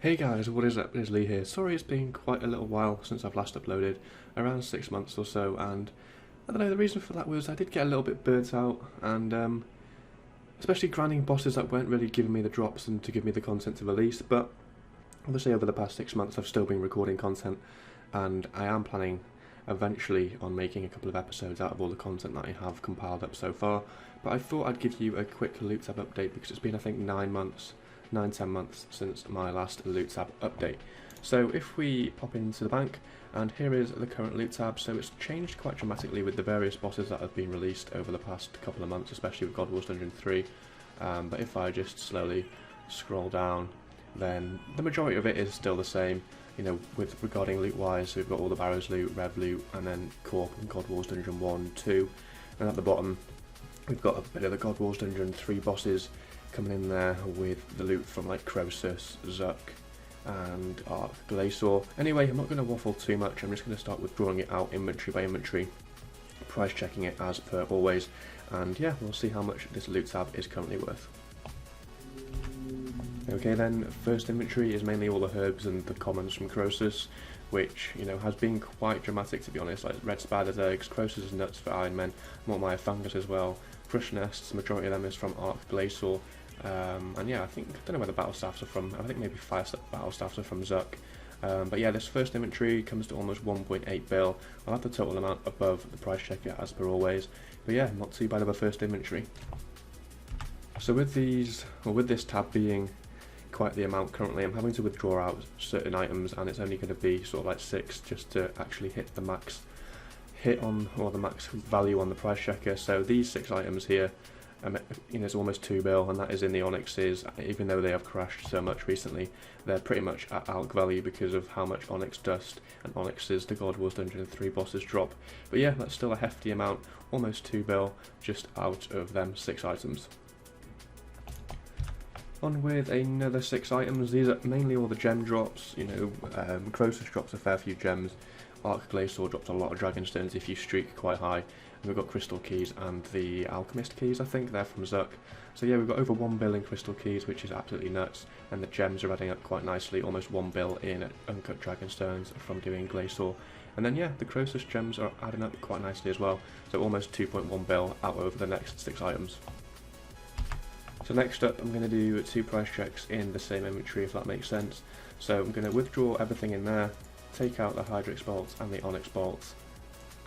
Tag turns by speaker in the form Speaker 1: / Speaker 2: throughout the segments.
Speaker 1: Hey guys, what is up? It's Lee here. Sorry it's been quite a little while since I've last uploaded, around 6 months or so, and I don't know, the reason for that was I did get a little bit burnt out, and especially grinding bosses that weren't really giving me the drops and to give me the content to release, but obviously over the past 6 months I've still been recording content, and I am planning eventually on making a couple of episodes out of all the content that I have compiled up so far, but I thought I'd give you a quick loot tab update because it's been I think 9-10 months since my last loot tab update. So if we pop into the bank, and here is the current loot tab, so it's changed quite dramatically with the various bosses that have been released over the past couple of months, especially with God Wars Dungeon 3, but if I just slowly scroll down, then the majority of it is still the same, you know, with regarding loot wise. So we've got all the Barrows loot, Rev loot, and then Corp and God Wars Dungeon 1, 2, and at the bottom we've got a bit of the God Wars Dungeon 3 bosses coming in there with the loot from like Croesus, Zuck, and Arc Glacier. Anyway, I'm not going to waffle too much, I'm just going to start withdrawing it out inventory by inventory, price checking it as per always, and yeah, we'll see how much this loot tab is currently worth. Okay then, first inventory is mainly all the herbs and the commons from Croesus, which, you know, has been quite dramatic to be honest, like Red Spider's Eggs, Croesus nuts for Iron Men, Mortmire Fungus as well, Crush Nests, the majority of them is from Arc Glacier, and yeah, I don't know where the battle staffs are from. I think maybe 5 battle staffs are from Zuck. But yeah, this first inventory comes to almost 1.8 bill. I'll have the total amount above the price checker as per always. But yeah, not too bad of a first inventory. So with this tab being quite the amount currently, I'm having to withdraw out certain items, and it's only going to be sort of like 6 just to actually hit the max the max value on the price checker. So these 6 items here, you know, it's almost 2 bill, and that is in the Onyxes. Even though they have crashed so much recently, they're pretty much at alc value because of how much Onyx Dust and Onyxes the God Wars Dungeon 3 bosses drop. But yeah, that's still a hefty amount, almost 2 bill, just out of them 6 items. On with another 6 items. These are mainly all the gem drops. You know, Croesus drops a fair few gems, Arc Glacier drops a lot of Dragonstones if you streak quite high, and we've got Crystal Keys and the Alchemist Keys, I think, they're from Zuck. So yeah, we've got over 1 bill in Crystal Keys, which is absolutely nuts, and the gems are adding up quite nicely, almost 1 bill in Uncut Dragonstones from doing Glacier. And then yeah, the Croesus gems are adding up quite nicely as well, so almost 2.1 bill out over the next 6 items. So next up, I'm going to do 2 price checks in the same inventory, if that makes sense. So I'm going to withdraw everything in there, take out the Hydrix bolts and the Onyx bolts,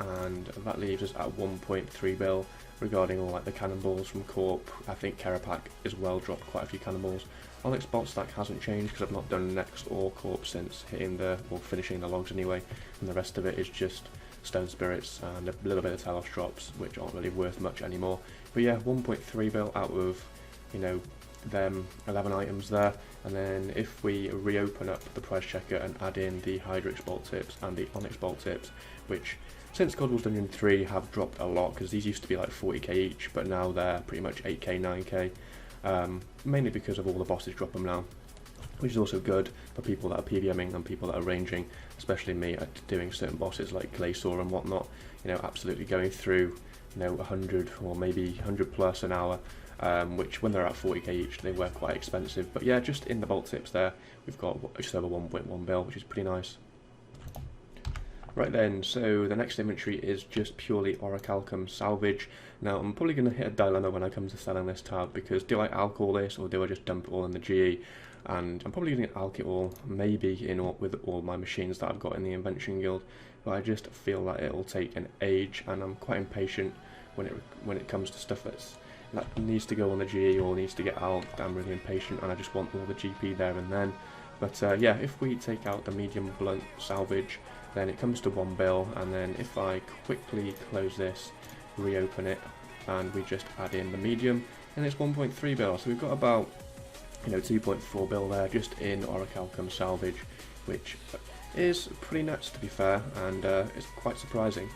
Speaker 1: and that leaves us at 1.3 bill regarding all like the cannonballs from Corp. I think Kerapak as well dropped quite a few cannonballs. Onyx bolt stack hasn't changed because I've not done Next or Corp since finishing the logs anyway, and the rest of it is just Stone Spirits and a little bit of Talos drops, which aren't really worth much anymore. But yeah, 1.3 bill out of, you know, them 11 items there. And then if we reopen up the price checker and add in the Hydrix bolt tips and the Onyx bolt tips, which since God Wars Dungeon 3 have dropped a lot, because these used to be like 40k each, but now they're pretty much 8k, 9k, mainly because of all the bosses drop them now, which is also good for people that are PVMing and people that are ranging, especially me at doing certain bosses like Glacier and whatnot, you know, absolutely going through, you know, 100 or maybe 100 plus an hour, which when they're at 40k each they were quite expensive. But yeah, just in the bolt tips there we've got just over 1.1 bill, which is pretty nice. Right then, so the next inventory is just purely Orichalcum Salvage. Now I'm probably going to hit a dilemma when I come to selling this tab, because do I alch all this or do I just dump it all in the GE? And I'm probably going to alch it all, maybe with all my machines that I've got in the Invention Guild, but I just feel that it'll take an age, and I'm quite impatient when it comes to stuff that needs to go on the GE or needs to get alched. I'm really impatient and I just want all the GP there and then. But yeah, if we take out the medium blunt salvage, then it comes to 1 bill, and then if I quickly close this, reopen it, and we just add in the medium, and it's 1.3 bill. So we've got about, you know, 2.4 bill there just in Orichalcum Salvage, which is pretty nuts to be fair, and it's quite surprising.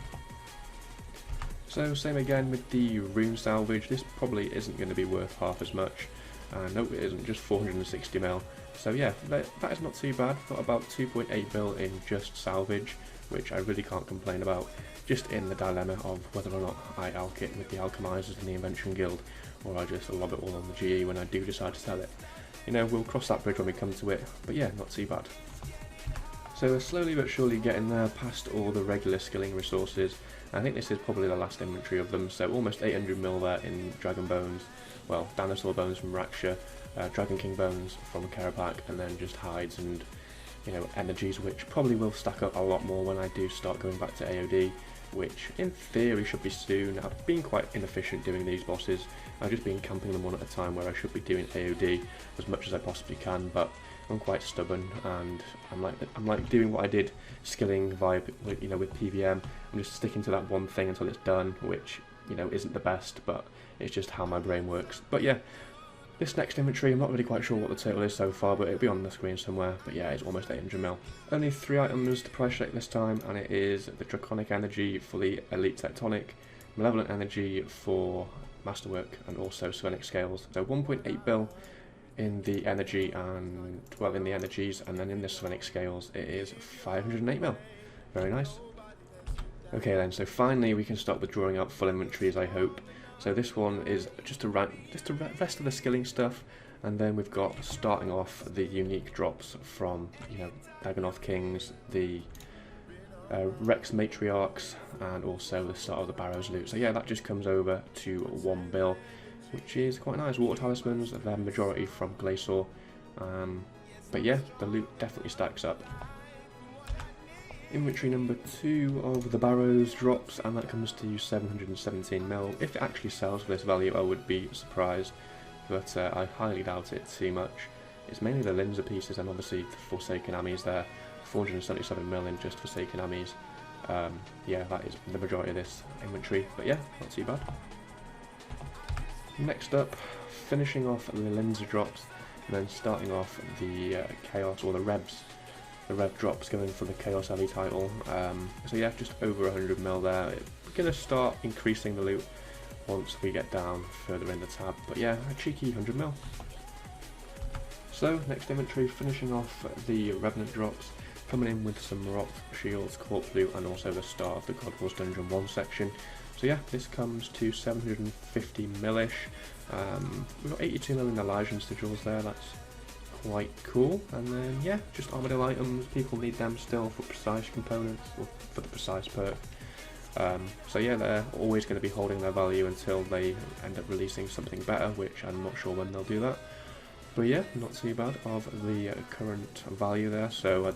Speaker 1: So same again with the Rune Salvage. This probably isn't going to be worth half as much. No, it isn't, just 460 mil. So yeah, that is not too bad. Got about 2.8 bill in just Salvage, which I really can't complain about. Just in the dilemma of whether or not I alch it with the Alchemizers in the Invention Guild, or I just lob it all on the GE when I do decide to sell it. you know, we'll cross that bridge when we come to it, but yeah, not too bad. So we're slowly but surely getting there past all the regular skilling resources. I think this is probably the last inventory of them, so almost 800 mil there in Dragon Bones, well, Dinosaur Bones from Raksha, Dragon King Bones from Karapak, and then just hides and, you know, energies, which probably will stack up a lot more when I do start going back to AOD, which in theory should be soon. I've been quite inefficient doing these bosses. I've just been camping them one at a time where I should be doing AOD as much as I possibly can, but I'm quite stubborn, and I'm like doing what I did skilling via, you know, with PVM. I'm just sticking to that one thing until it's done, which, you know, isn't the best, but it's just how my brain works. But yeah, this next inventory, I'm not really quite sure what the total is so far, but it'll be on the screen somewhere. But yeah, it's almost 800 mil. Only 3 items to price check this time, and it is the Draconic Energy for the Elite Tectonic, Malevolent Energy for Masterwork, and also Sphenic Scales. So 1.8 bill in the energy, and well, in the energies, and then in the Sphenic Scales it is 508 mil. Very nice. Okay then, so finally we can start withdrawing out full inventories, I hope. So this one is just the rest of the skilling stuff, and then we've got starting off the unique drops from, you know, Dagonoth Kings, the Rex Matriarchs, and also the start of the Barrows loot. So yeah, that just comes over to 1 bill, which is quite nice. Water Talismans, they're majority from Glacier, but yeah, the loot definitely stacks up. Inventory number 2 of the Barrows drops, and that comes to 717 mil. If it actually sells for this value, I would be surprised, but I highly doubt it too much. It's mainly the Linza pieces and obviously the Forsaken Amis there. 477 mil in just Forsaken Amis. Yeah, that is the majority of this inventory, but yeah, not too bad. Next up, finishing off the Linza drops, and then starting off the Chaos, or the Revs. The Rev drops going for the Chaos Alley title. So yeah, just over 100 mil there. We're going to start increasing the loot once we get down further in the tab, but yeah, a cheeky 100 mil. So next inventory, finishing off the Revenant drops, coming in with some Rock Shields, Corpse Loot, and also the start of the God Wars Dungeon 1 section. So yeah, this comes to 750 mil-ish. We've got 82 mil in Elysian sigils there, that's quite cool. And then yeah, just Armadillo items, people need them still for precise components, or for the precise perk. So yeah, they're always going to be holding their value until they end up releasing something better, which I'm not sure when they'll do that. But yeah, not too bad of the current value there. So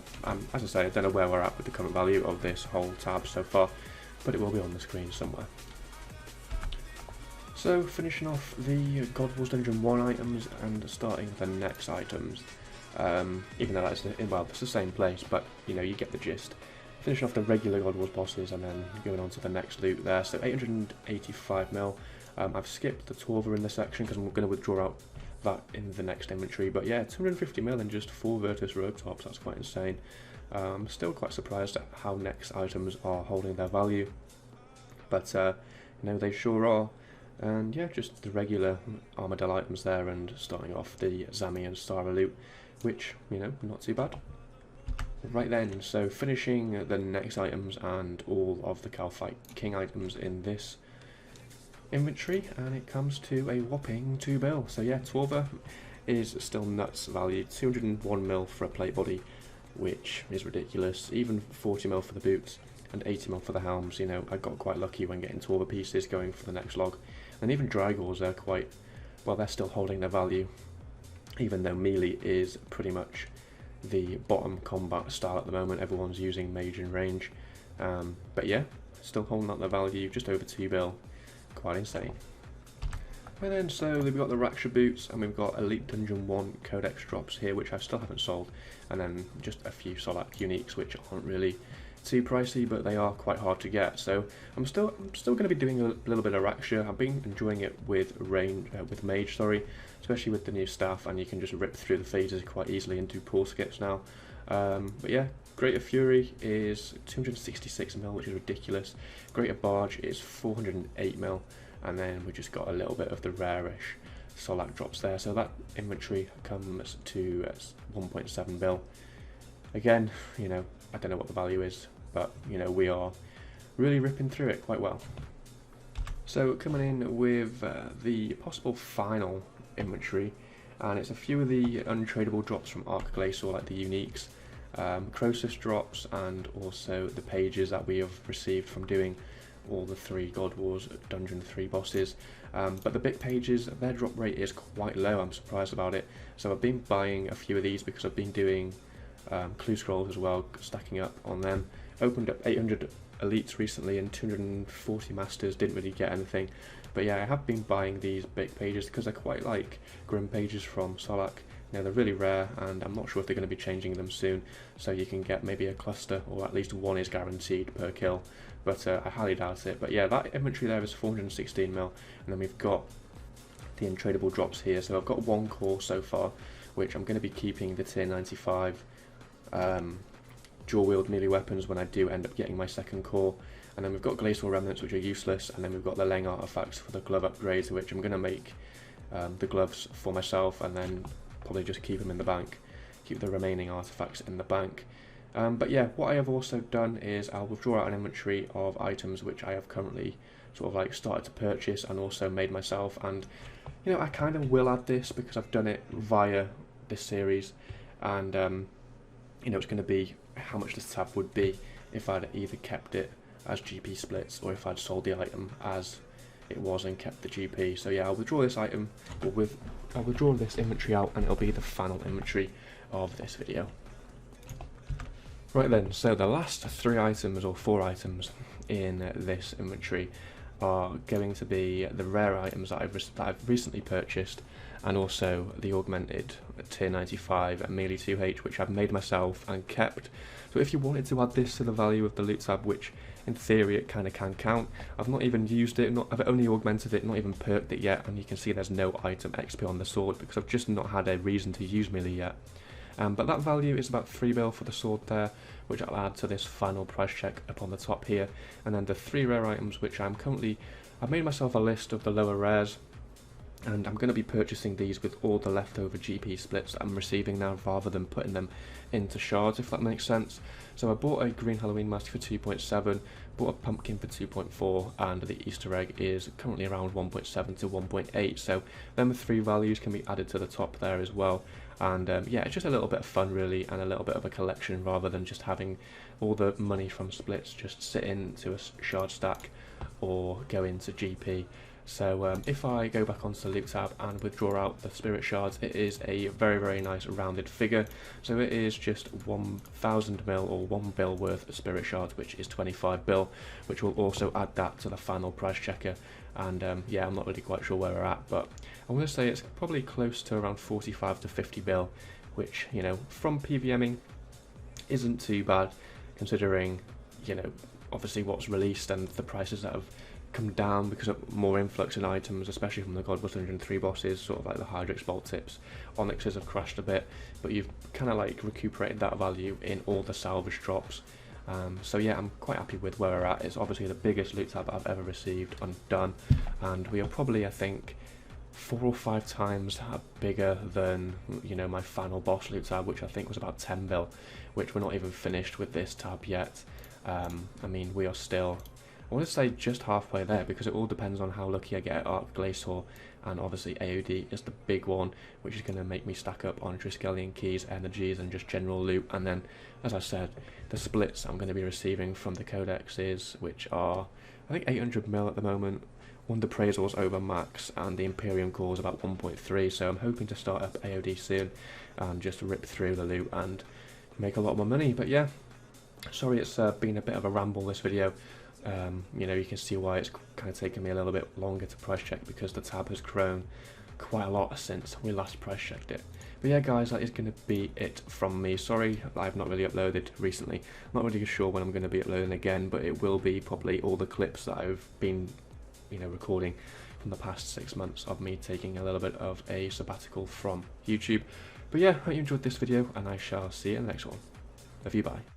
Speaker 1: as I say, I don't know where we're at with the current value of this whole tab so far, but it will be on the screen somewhere. So finishing off the God Wars Dungeon 1 items and starting the next items, even though that's it's the same place, but you know, you get the gist. Finish off the regular God Wars bosses and then going on to the next loot there. So 885 mil. I've skipped the Torva in this section because I'm going to withdraw out that in the next inventory, but yeah, 250 mil in just 4 Virtus Rogue Tops, that's quite insane. I'm still quite surprised at how next items are holding their value, but you know, they sure are. And yeah, just the regular Armadillo items there, and starting off the Zami and Stara loot, which, you know, not too bad. Right then, so finishing the next items and all of the Kalphite King items in this inventory, and it comes to a whopping 2 bill. So yeah, Torva is still nuts value, 201 mil for a plate body, which is ridiculous. Even 40 mil for the boots and 80 mil for the helms. You know, I got quite lucky when getting Torva pieces going for the next log. And even Drygors are quite, well, they're still holding their value, even though melee is pretty much the bottom combat style at the moment. Everyone's using mage and range, but yeah, still holding up their value, just over 2 bill. Quite insane. And then so we've got the Raksha boots, and we've got Elite Dungeon 1 Codex drops here, which I still haven't sold, and then just a few Solak uniques, which aren't really too pricey, but they are quite hard to get. So I'm still going to be doing a little bit of Raksha. I've been enjoying it with mage, especially with the new staff, and you can just rip through the phases quite easily and do pull skips now. But yeah, Greater Fury is 266 mil, which is ridiculous. Greater Barge is 408 mil, and then we just got a little bit of the rarish Solak drops there. So that inventory comes to 1.7 bill. Again, you know, I don't know what the value is, but you know, we are really ripping through it quite well. So coming in with the possible final inventory, and it's a few of the untradable drops from Arc Glacier, like the uniques, Croesus drops, and also the pages that we have received from doing all the 3 God Wars Dungeon 3 bosses. But the big pages, their drop rate is quite low. I'm surprised about it. So I've been buying a few of these because I've been doing clue scrolls as well, stacking up on them. Opened up 800 elites recently and 240 masters, didn't really get anything. But yeah, I have been buying these big pages because they're quite like Grim pages from Solak. Now they're really rare, and I'm not sure if they're going to be changing them soon, so you can get maybe a cluster, or at least one is guaranteed per kill, but I highly doubt it. But yeah, that inventory there is 416 mil, and then we've got the untradable drops here. So I've got 1 core so far, which I'm going to be keeping the tier 95 dual wield melee weapons when I do end up getting my 2nd core. And then we've got glacial remnants, which are useless, and then we've got the Leng artifacts for the glove upgrades, which I'm going to make the gloves for myself, and then probably just keep them in the bank, keep the remaining artifacts in the bank. But yeah, what I have also done is I'll withdraw out an inventory of items which I have currently sort of like started to purchase and also made myself, and you know, I kind of will add this because I've done it via this series, and you know, it's going to be how much this tab would be if I'd either kept it as GP splits or if I'd sold the item as it was and kept the GP. So yeah, I'll withdraw this item, or I'll withdraw this inventory out, and it'll be the final inventory of this video. Right then, so the last 3 items or 4 items in this inventory are going to be the rare items that I've recently purchased, and also the augmented tier 95 melee 2H, which I've made myself and kept. So if you wanted to add this to the value of the loot tab, which in theory it kind of can count, I've not even used it, I've only augmented it, not even perked it yet, and you can see there's no item XP on the sword because I've just not had a reason to use melee yet. But that value is about 3 mil for the sword there, which I'll add to this final price check up on the top here. And then the 3 rare items, which I've made myself a list of the lower rares, and I'm going to be purchasing these with all the leftover GP splits that I'm receiving now, rather than putting them into shards, if that makes sense. So I bought a green Halloween mask for 2.7, bought a pumpkin for 2.4, and the Easter egg is currently around 1.7 to 1.8, so them 3 values can be added to the top there as well. And yeah, it's just a little bit of fun really, and a little bit of a collection, rather than just having all the money from splits just sit into a shard stack or go into GP. So if I go back onto the loot tab and withdraw out the spirit shards, it is a very, very nice rounded figure. So it is just 1,000 mil or 1 bill worth of spirit shards, which is 25 bill, which will also add that to the final price checker. And yeah, I'm not really quite sure where we're at, but I'm going to say it's probably close to around 45 to 50 bill, which, you know, from PVMing isn't too bad, considering, you know, obviously what's released and the prices that have come down because of more influx in items, especially from the God Wars Dungeon 3 bosses, sort of like the Hydrix bolt tips. Onyxes have crashed a bit, but you've kind of like recuperated that value in all the salvage drops. So yeah, I'm quite happy with where we're at. It's obviously the biggest loot tab I've ever received and done, and we are probably, I think, 4 or 5 times bigger than, you know, my final boss loot tab, which I think was about 10 bill, which we're not even finished with this tab yet. I mean, we are still, I want to say, just halfway there, because it all depends on how lucky I get at Arc Glacier, and obviously AOD is the big one, which is going to make me stack up on Triskelion keys, energies, and just general loot. And then, as I said, the splits I'm going to be receiving from the codexes, which are, I think, 800 mil at the moment. Wonder Appraisal's over max, and the Imperium core is about 1.3, so I'm hoping to start up AOD soon and just rip through the loot and make a lot more money. But yeah, sorry it's been a bit of a ramble, this video. You know, you can see why it's kind of taken me a little bit longer to price check, because the tab has grown quite a lot since we last price checked it. But yeah guys, that is going to be it from me. Sorry I've not really uploaded recently. I'm not really sure when I'm going to be uploading again, but it will be probably all the clips that I've been, you know, recording from the past 6 months of me taking a little bit of a sabbatical from YouTube. But yeah, I hope you enjoyed this video, and I shall see you in the next one. Love you, bye.